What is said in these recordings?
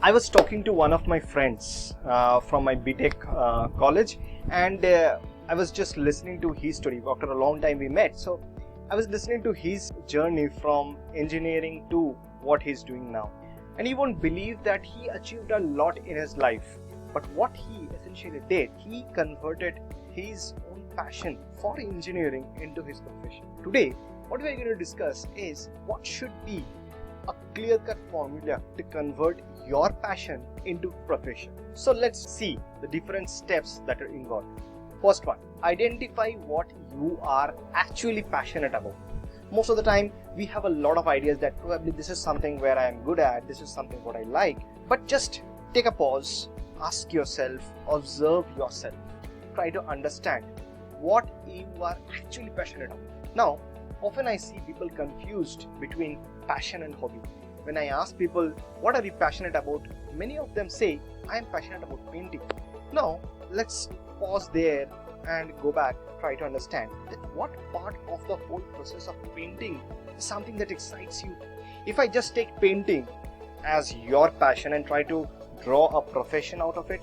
I was talking to one of my friends from my BTech college, and I was just listening to his story. After a long time we met, so I was listening to his journey from engineering to what he's doing now. And you won't believe that he achieved a lot in his life. But what he essentially did, he converted his own passion for engineering into his profession. Today, what we are going to discuss is what should be a clear-cut formula to convert your passion into profession. So let's see the different steps that are involved. First one, identify what you are actually passionate about. Most of the time, we have a lot of ideas that probably this is something where I am good at, this is something what I like. But just take a pause, ask yourself, observe yourself, try to understand what you are actually passionate about. Now, often I see people confused between passion and hobby. When I ask people, what are you passionate about? Many of them say, I am passionate about painting. Now, let's pause there and go back, try to understand that what part of the whole process of painting is something that excites you. If I just take painting as your passion and try to draw a profession out of it,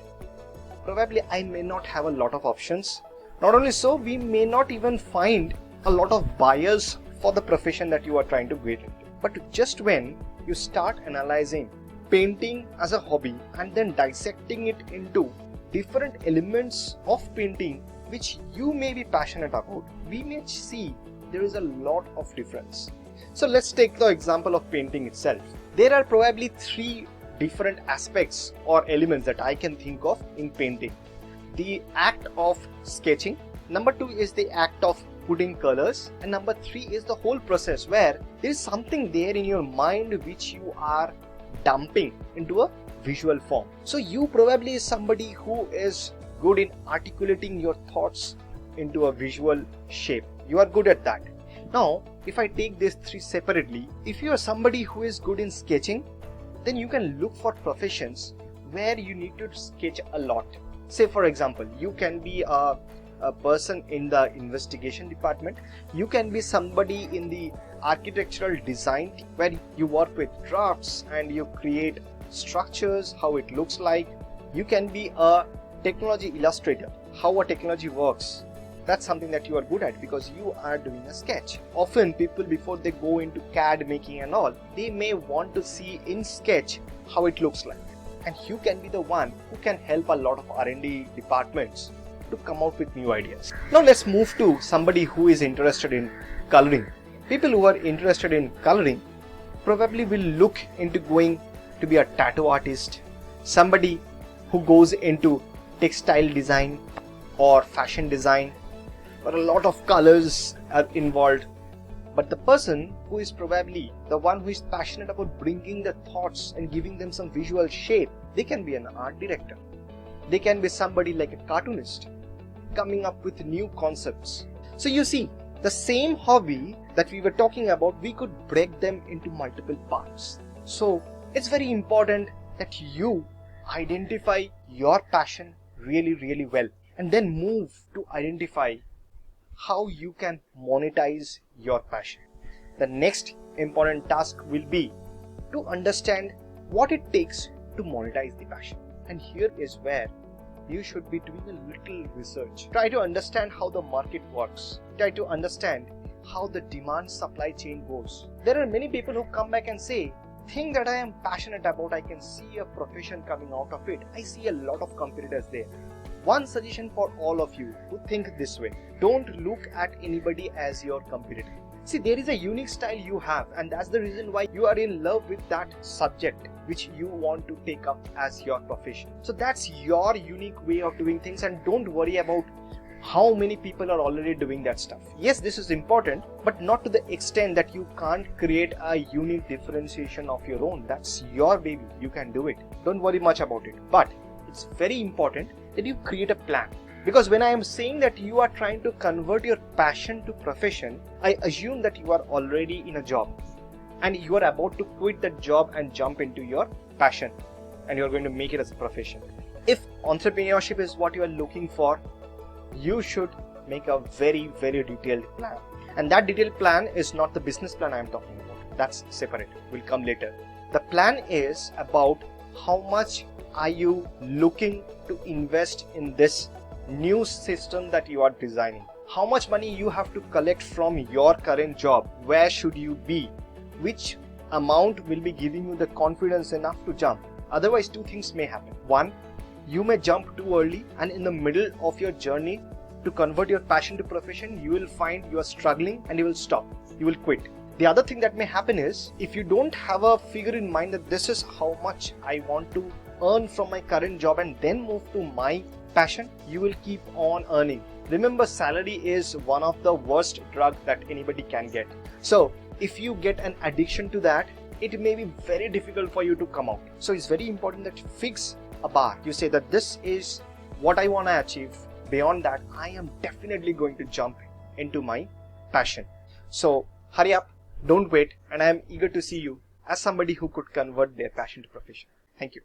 probably I may not have a lot of options. Not only so, we may not even find a lot of buyers for the profession that you are trying to get into. But just when you start analyzing painting as a hobby and then dissecting it into different elements of painting which you may be passionate about, we may see there is a lot of difference. So let's take the example of painting itself. There are probably three different aspects or elements that I can think of in painting. The act of sketching, number two is the act of putting colors, and number three is the whole process where there is something there in your mind which you are dumping into a visual form. So you probably is somebody who is good in articulating your thoughts into a visual shape. You are good at that. Now, if I take these three separately, if you are somebody who is good in sketching, then you can look for professions where you need to sketch a lot. Say for example, you can be a person in the investigation department. You can be somebody in the architectural design where you work with drafts and you create structures, how it looks like. You can be a technology illustrator, how a technology works. That's something that you are good at because you are doing a sketch. Often people, before they go into CAD making and all, they may want to see in sketch how it looks like. And you can be the one who can help a lot of R&D departments to come out with new ideas. Now let's move to somebody who is interested in coloring. People who are interested in coloring probably will look into going to be a tattoo artist, somebody who goes into textile design or fashion design, where a lot of colors are involved. But the person who is probably the one who is passionate about bringing the thoughts and giving them some visual shape, they can be an art director. They can be somebody like a cartoonist, coming up with new concepts. So you see, the same hobby that we were talking about, we could break them into multiple parts. So it's very important that you identify your passion really well and then move to identify how you can monetize your passion. The next important task will be to understand what it takes to monetize the passion. And here is where you should be doing a little research. Try to understand how the market works. Try to understand how the demand supply chain goes. There are many people who come back and say, thing that I am passionate about, I can see a profession coming out of it. I see a lot of competitors there. One suggestion for all of you who think this way, don't look at anybody as your competitor. See, there is a unique style you have, and that's the reason why you are in love with that subject which you want to take up as your profession. So that's your unique way of doing things, and don't worry about how many people are already doing that stuff. Yes, this is important, but not to the extent that you can't create a unique differentiation of your own. That's your baby. You can do it. Don't worry much about it. But it's very important that you create a plan. Because when I am saying that you are trying to convert your passion to profession, I assume that you are already in a job and you are about to quit that job and jump into your passion and you are going to make it as a profession. If entrepreneurship is what you are looking for, you should make a very detailed plan. And that detailed plan is not the business plan I am talking about. That's separate. Will come later. The plan is about how much are you looking to invest in this new system that you are designing? How much money you have to collect from your current job? Where should you be? Which amount will be giving you the confidence enough to jump? Otherwise, two things may happen. One, you may jump too early, and in the middle of your journey to convert your passion to profession, you will find you are struggling and you will stop. You will quit. The other thing that may happen is, if you don't have a figure in mind that this is how much I want to earn from my current job and then move to my passion, you will keep on earning. Remember, salary is one of the worst drugs that anybody can get. So if you get an addiction to that, it may be very difficult for you to come out. So it's very important that you fix a bar. You say that this is what I want to achieve. Beyond that, I am definitely going to jump into my passion. So hurry up, don't wait, and I am eager to see you as somebody who could convert their passion to profession. Thank you.